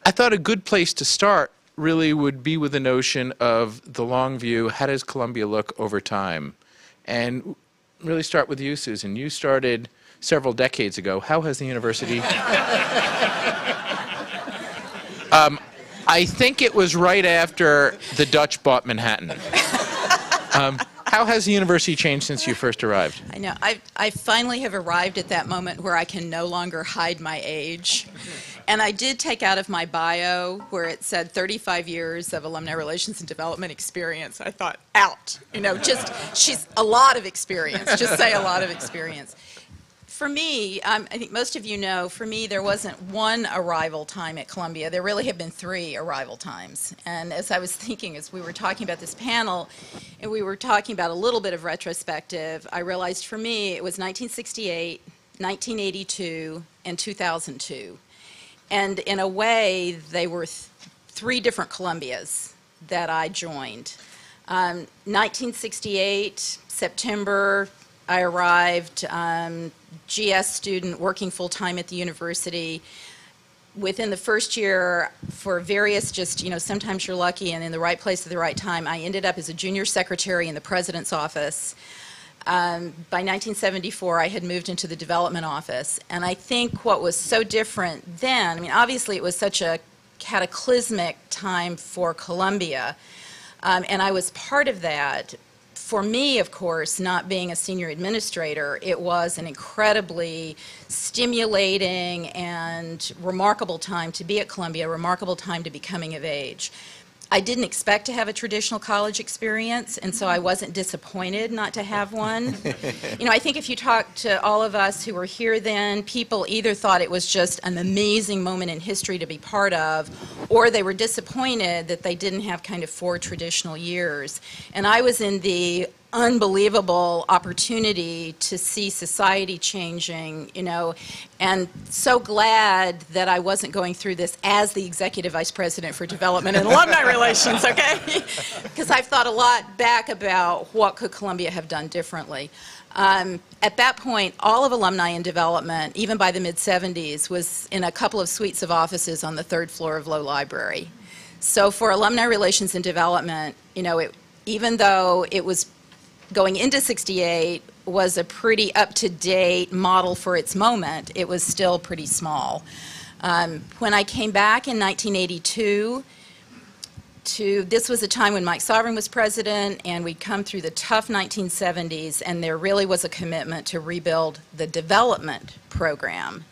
I thought a good place to start really would be with the notion of the long view. How does Columbia look over time? And really start with you, Susan. You started several decades ago. How has the university... I think it was right after the Dutch bought Manhattan. How has the university changed since you first arrived? I know. I finally have arrived at that moment where I can no longer hide my age. And I did take out of my bio where it said 35 years of alumni relations and development experience. I thought, out. You know, just, she's a lot of experience. Just say a lot of experience. For me, I think most of you know, for me, there wasn't one arrival time at Columbia. There really have been 3 arrival times. And as I was thinking, as we were talking about this panel, and we were talking about a little bit of retrospective, I realized for me it was 1968, 1982, and 2002. And in a way, they were 3 different Columbias that I joined. 1968, September, I arrived, GS student working full-time at the university. Within the first year, for various just, you know, sometimes you're lucky and in the right place at the right time, I ended up as a junior secretary in the president's office. By 1974, I had moved into the development office. And I think what was so different then, I mean, obviously it was such a cataclysmic time for Columbia, and I was part of that. For me, of course, not being a senior administrator, it was an incredibly stimulating and remarkable time to be at Columbia, a remarkable time to be coming of age. I didn't expect to have a traditional college experience, and so I wasn't disappointed not to have one. You know, I think if you talk to all of us who were here then, people either thought it was just an amazing moment in history to be part of, or they were disappointed that they didn't have kind of 4 traditional years. And I was in the unbelievable opportunity to see society changing, you know, and so glad that I wasn't going through this as the Executive Vice President for Development and Alumni Relations, okay? Because I've thought a lot back about what could Columbia have done differently. At that point, all of alumni and development, even by the mid-70s, was in a couple of suites of offices on the 3rd floor of Low Library. So for alumni relations and development, you know, even though it was going into 68 was a pretty up-to-date model for its moment, it was still pretty small. When I came back in 1982, this was a time when Mike Sovereign was president, and we'd come through the tough 1970s, and there really was a commitment to rebuild the development program.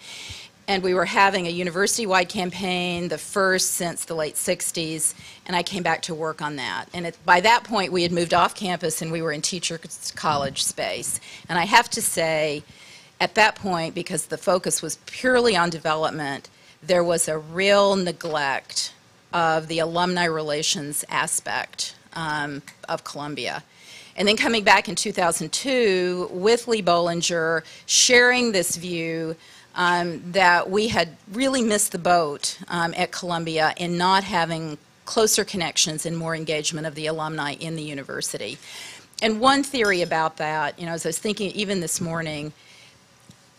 And we were having a university-wide campaign, the first since the late 60s, and I came back to work on that. And by that point, we had moved off campus and we were in teachers' college space. And I have to say, at that point, because the focus was purely on development, there was a real neglect of the alumni relations aspect of Columbia. And then coming back in 2002 with Lee Bollinger, sharing this view that we had really missed the boat at Columbia in not having closer connections and more engagement of the alumni in the university. And one theory about that, you know, as I was thinking even this morning,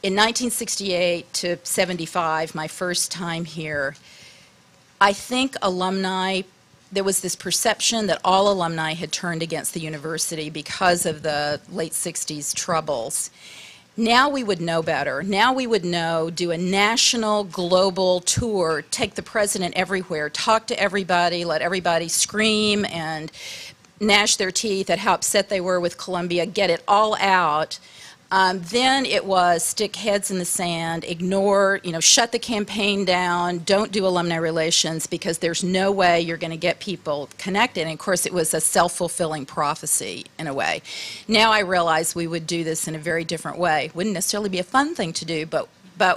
in 1968 to 75, my first time here, I think alumni, there was this perception that all alumni had turned against the university because of the late 60s troubles. Now we would know better. Now we would know, do a national, global tour, take the president everywhere, talk to everybody, let everybody scream and gnash their teeth at how upset they were with Columbia, get it all out. Then it was stick heads in the sand, ignore, you know, shut the campaign down, don't do alumni relations because there's no way you're going to get people connected. And of course it was a self-fulfilling prophecy in a way. Now I realize we would do this in a very different way. Wouldn't necessarily be a fun thing to do, but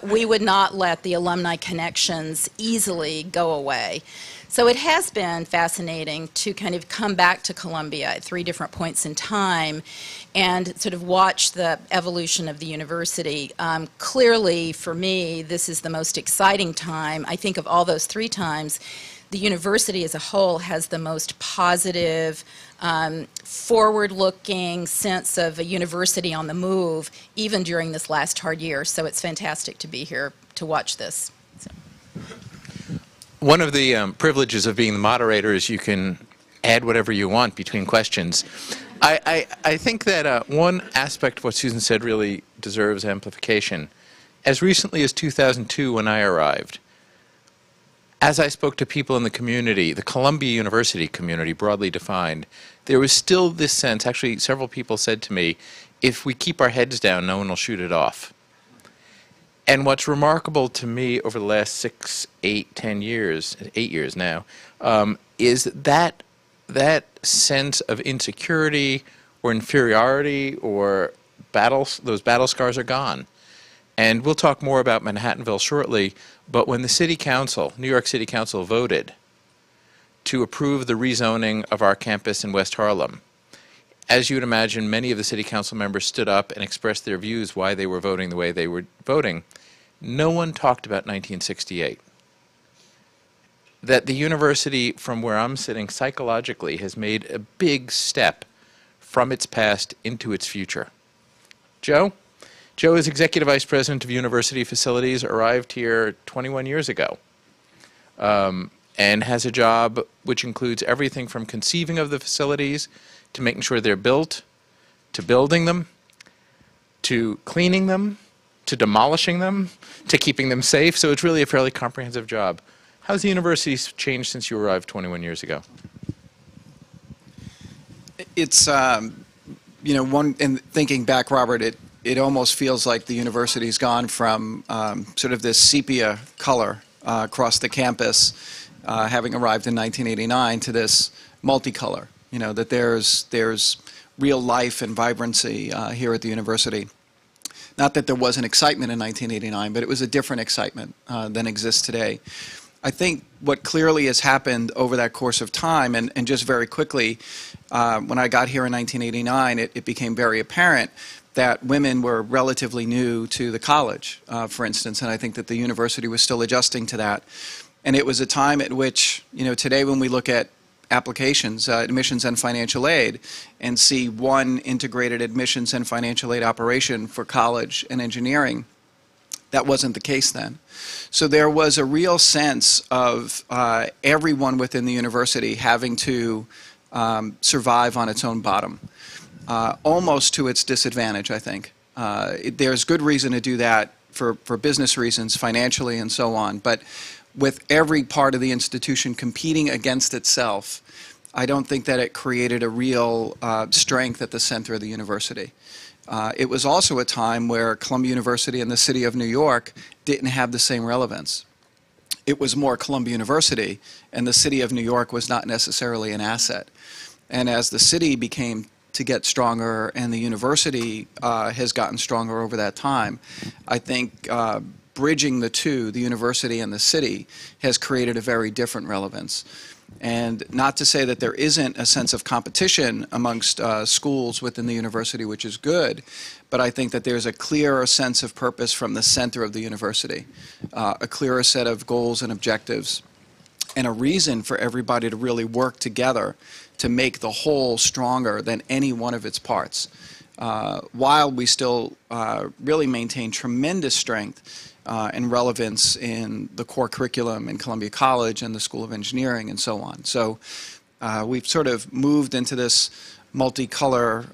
we would not let the alumni connections easily go away. So it has been fascinating to kind of come back to Columbia at 3 different points in time and sort of watch the evolution of the university. Clearly, for me, this is the most exciting time. I think of all those 3 times, the university as a whole has the most positive, forward-looking sense of a university on the move, even during this last hard year. So it's fantastic to be here to watch this. So. One of the privileges of being the moderator is you can add whatever you want between questions. I think that one aspect of what Susan said really deserves amplification. As recently as 2002, when I arrived, as I spoke to people in the community, the Columbia University community broadly defined, there was still this sense, actually several people said to me, if we keep our heads down, no one will shoot it off. And what's remarkable to me over the last 6, 8, 10 years, 8 years now, is that sense of insecurity or inferiority or those battle scars are gone. And we'll talk more about Manhattanville shortly, but when the City Council, New York City Council, voted to approve the rezoning of our campus in West Harlem, as you would imagine, many of the City Council members stood up and expressed their views why they were voting the way they were voting. No one talked about 1968. That the university, from where I'm sitting psychologically, has made a big step from its past into its future. Joe? Joe is Executive Vice President of University Facilities, arrived here 21 years ago, and has a job which includes everything from conceiving of the facilities to making sure they're built, to building them, to cleaning them, to demolishing them, to keeping them safe. So it's really a fairly comprehensive job. How's the university changed since you arrived 21 years ago? It's, you know, in thinking back, Robert, it almost feels like the university's gone from sort of this sepia color across the campus, having arrived in 1989, to this multicolor. You know, that there's real life and vibrancy here at the university. Not that there wasn't excitement in 1989, but it was a different excitement than exists today. I think what clearly has happened over that course of time, and just very quickly, when I got here in 1989, it became very apparent that women were relatively new to the college, for instance, and I think that the university was still adjusting to that. And it was a time at which, you know, today when we look at applications, admissions and financial aid, and see one integrated admissions and financial aid operation for college and engineering, that wasn't the case then. So there was a real sense of everyone within the university having to survive on its own bottom. Almost to its disadvantage, I think. There's good reason to do that for business reasons, financially and so on, but with every part of the institution competing against itself, I don't think that it created a real strength at the center of the university. It was also a time where Columbia University and the city of New York didn't have the same relevance. It was more Columbia University, and the city of New York was not necessarily an asset. And as the city became to get stronger and the university has gotten stronger over that time, I think bridging the two, the university and the city, has created a very different relevance. And not to say that there isn't a sense of competition amongst schools within the university, which is good, but I think that there's a clearer sense of purpose from the center of the university, a clearer set of goals and objectives, and a reason for everybody to really work together to make the whole stronger than any one of its parts, while we still really maintain tremendous strength and relevance in the core curriculum in Columbia College and the School of Engineering and so on. So we've sort of moved into this multicolor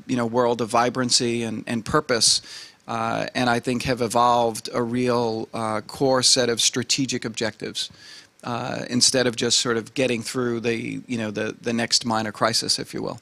you know, world of vibrancy and purpose, and I think have evolved a real core set of strategic objectives. Instead of just sort of getting through the, you know, the next minor crisis, if you will.